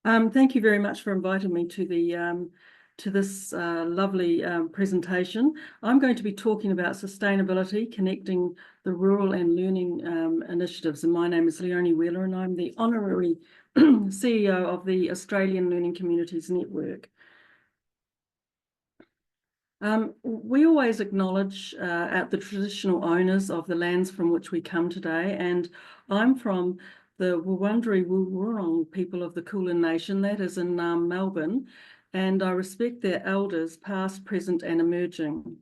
Thank you very much for inviting me to this lovely presentation. I'm going to be talking about sustainability, connecting the rural and learning initiatives. And my name is Leonie Wheeler, and I'm the honorary CEO of the Australian Learning Communities Network. We always acknowledge the traditional owners of the lands from which we come today, and I'm from the Wurundjeri Wurrung people of the Kulin Nation, that is in Melbourne, and I respect their elders, past, present and emerging.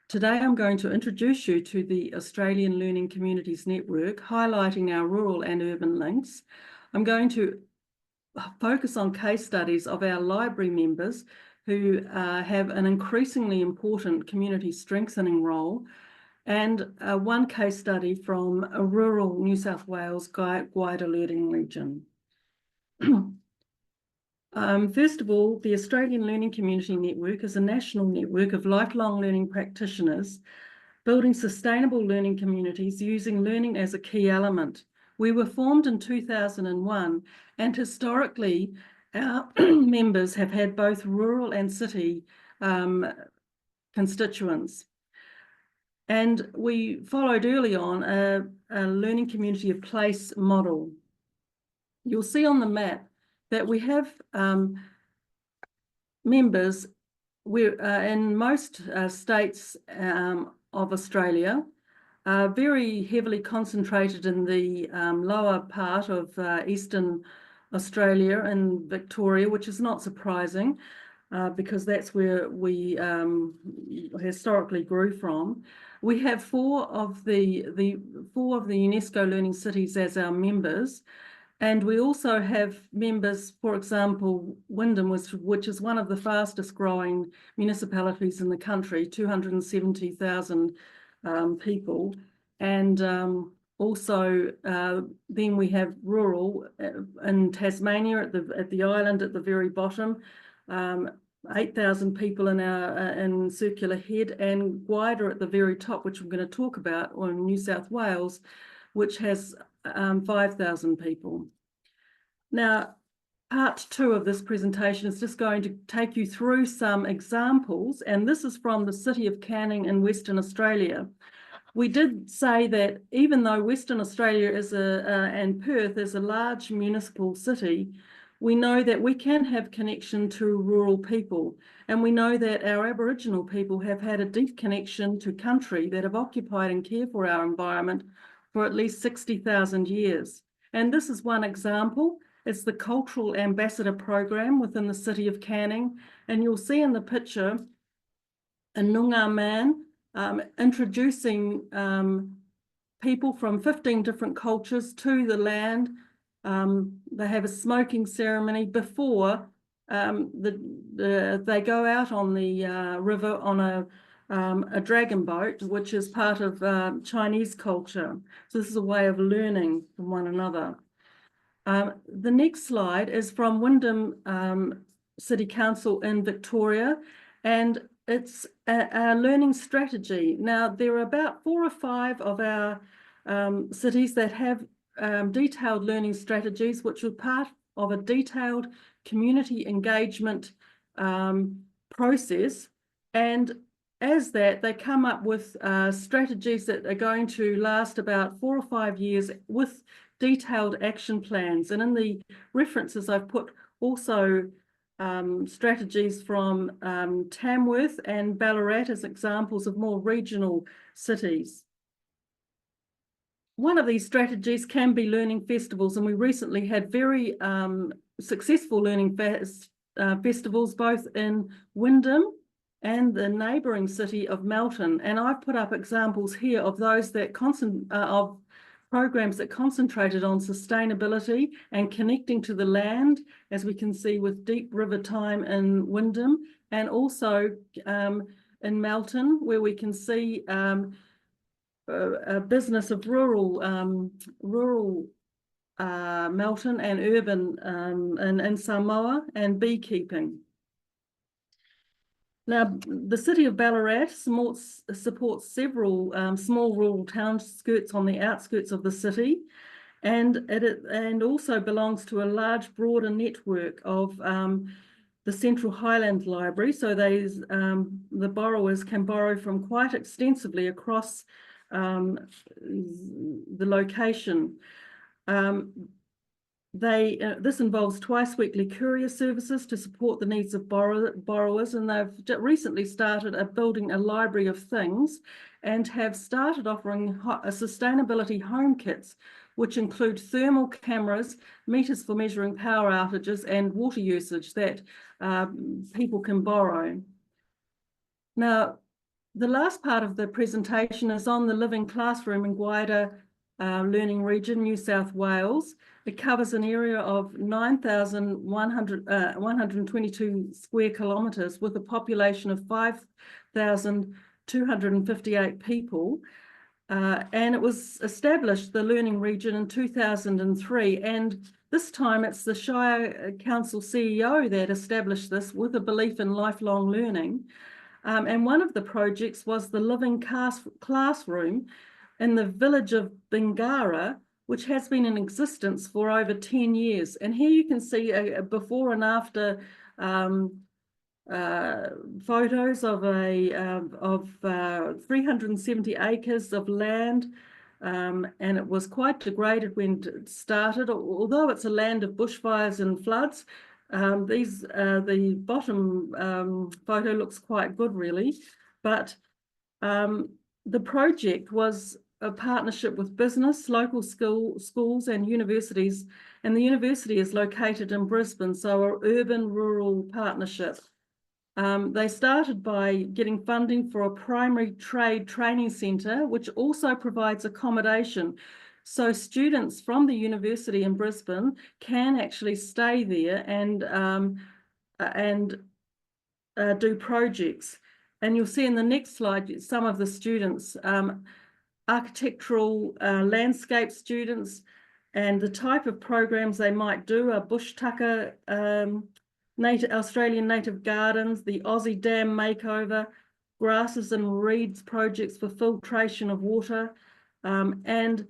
Today I'm going to introduce you to the Australian Learning Communities Network, highlighting our rural and urban links. I'm going to focus on case studies of our library members who have an increasingly important community strengthening role, and one case study from a rural New South Wales wider learning region. First of all, the Australian Learning Community Network is a national network of lifelong learning practitioners building sustainable learning communities using learning as a key element. We were formed in 2001, and historically our members have had both rural and city constituents. And we followed early on a learning community of place model. You'll see on the map that we have members in most states of Australia, very heavily concentrated in the lower part of Eastern Australia and Victoria, which is not surprising because that's where we historically grew from. We have four of the UNESCO Learning Cities as our members, and we also have members, for example, Wyndham, which is one of the fastest growing municipalities in the country, 270,000 people, and also then we have rural in Tasmania at the island at the very bottom, 8,000 people in Circular Head, and Gwydir at the very top, which I'm going to talk about, or in New South Wales, which has 5,000 people. Now, part two of this presentation is just going to take you through some examples, and this is from the city of Canning in Western Australia. We did say that even though Western Australia and Perth is a large municipal city, we know that we can have connection to rural people, and we know that our Aboriginal people have had a deep connection to country that have occupied and cared for our environment for at least 60,000 years. And this is one example. It's the Cultural Ambassador Program within the city of Canning, and you'll see in the picture a Noongar man introducing people from 15 different cultures to the land. They have a smoking ceremony before they go out on the river on a dragon boat, which is part of Chinese culture. So this is a way of learning from one another. The next slide is from Wyndham City Council in Victoria, and it's a learning strategy. Now, there are about 4 or 5 of our cities that have detailed learning strategies, which are part of a detailed community engagement process. And as that, they come up with strategies that are going to last about 4 or 5 years with detailed action plans. And in the references, I've put also strategies from Tamworth and Ballarat as examples of more regional cities. One of these strategies can be learning festivals, and we recently had very successful learning festivals both in Wyndham and the neighbouring city of Melton. And I've put up examples here of those that of programs that concentrated on sustainability and connecting to the land, as we can see with Deep River Time in Wyndham, and also in Melton, where we can see a business of rural Melton and urban in Samoa, and beekeeping. Now, the city of Ballarat supports several small rural town skirts on the outskirts of the city, and also belongs to a large, broader network of the Central Highland Library. So the borrowers can borrow from quite extensively across the location. This involves twice weekly courier services to support the needs of borrowers, and they've recently started building a library of things and have started offering sustainability home kits, which include thermal cameras, meters for measuring power outages, and water usage that people can borrow. Now, the last part of the presentation is on the living classroom in Gwydir Learning Region, New South Wales. It covers an area of 9,122 square kilometres with a population of 5,258 people. And it was established, the Learning Region, in 2003. And this time it's the Shire Council CEO that established this with a belief in lifelong learning. And one of the projects was the living classroom in the village of Bingara, which has been in existence for over 10 years. And here you can see a before and after photos of 370 acres of land, and it was quite degraded when it started. Although it's a land of bushfires and floods, the bottom photo looks quite good, really. But the project was a partnership with business, local schools and universities, and the university is located in Brisbane, so an urban-rural partnership. They started by getting funding for a primary trade training centre, which also provides accommodation. So students from the university in Brisbane can actually stay there and do projects. And you'll see in the next slide some of the students, architectural landscape students, and the type of programs they might do are bush tucker, Australian native gardens, the Aussie dam makeover, grasses and reeds projects for filtration of water, and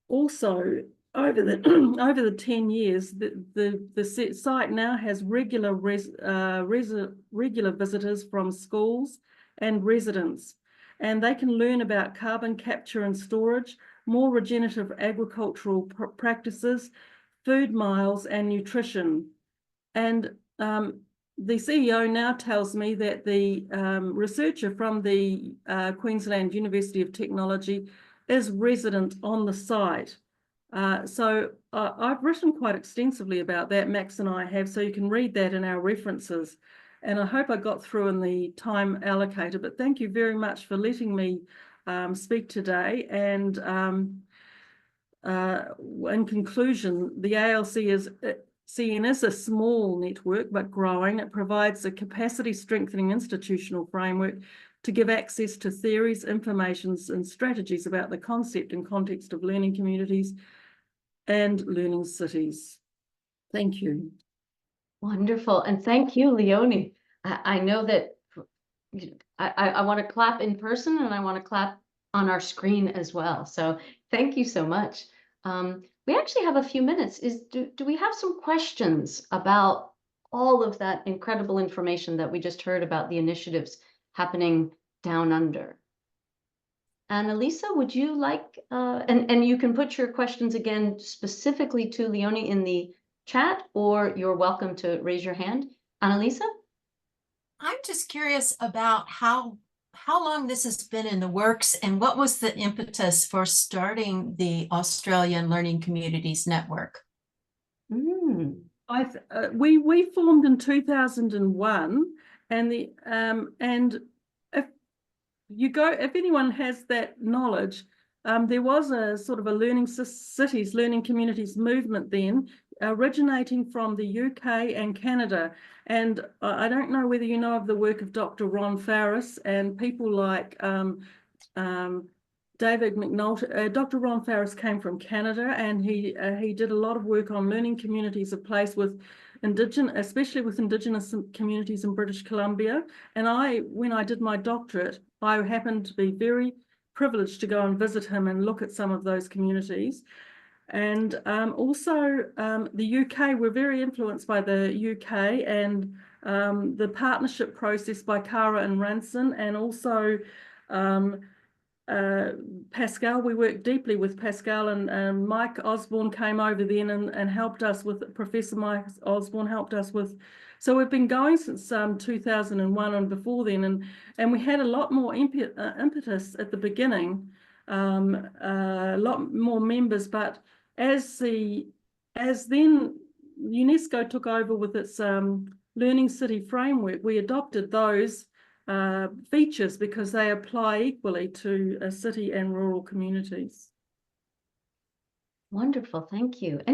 also over the 10 years, the site now has regular visitors from schools and residents, and they can learn about carbon capture and storage, more regenerative agricultural practices, food miles, and nutrition. And the CEO now tells me that the researcher from the Queensland University of Technology is resident on the site. So I've written quite extensively about that, Max and I have, so you can read that in our references. And I hope I got through in the time allocated, but thank you very much for letting me speak today. And in conclusion, the CN is a small network, but growing. It provides a capacity strengthening institutional framework to give access to theories, informations, and strategies about the concept and context of learning communities and learning cities. Thank you. Wonderful. And thank you, Leonie. I know that I want to clap in person and I want to clap on our screen as well. So thank you so much. We actually have a few minutes. Do we have some questions about all of that incredible information that we just heard about the initiatives happening down under? Annalisa, would you like, and you can put your questions again specifically to Leonie in the chat, or you're welcome to raise your hand. Annalisa? I'm just curious about how long this has been in the works and what was the impetus for starting the Australian Learning Communities Network? We formed in 2001, and if anyone has that knowledge, there was a sort of a learning cities, learning communities movement then, originating from the UK and Canada. And I don't know whether you know of the work of Dr. Ron Farris and people like David McNulty. Dr. Ron Farris came from Canada, and he did a lot of work on learning communities of place with especially with Indigenous communities in British Columbia. And when I did my doctorate, I happened to be very privilege to go and visit him and look at some of those communities. And also the UK, we're very influenced by the UK and the partnership process by Cara and Ranson, and also Pascal. We worked deeply with Pascal, and Mike Osborne came over then and helped us with, Professor Mike Osborne helped us with. So we've been going since 2001 and before then, and we had a lot more impetus at the beginning, a lot more members, but as then UNESCO took over with its Learning City framework, we adopted those features because they apply equally to city and rural communities. Wonderful, thank you.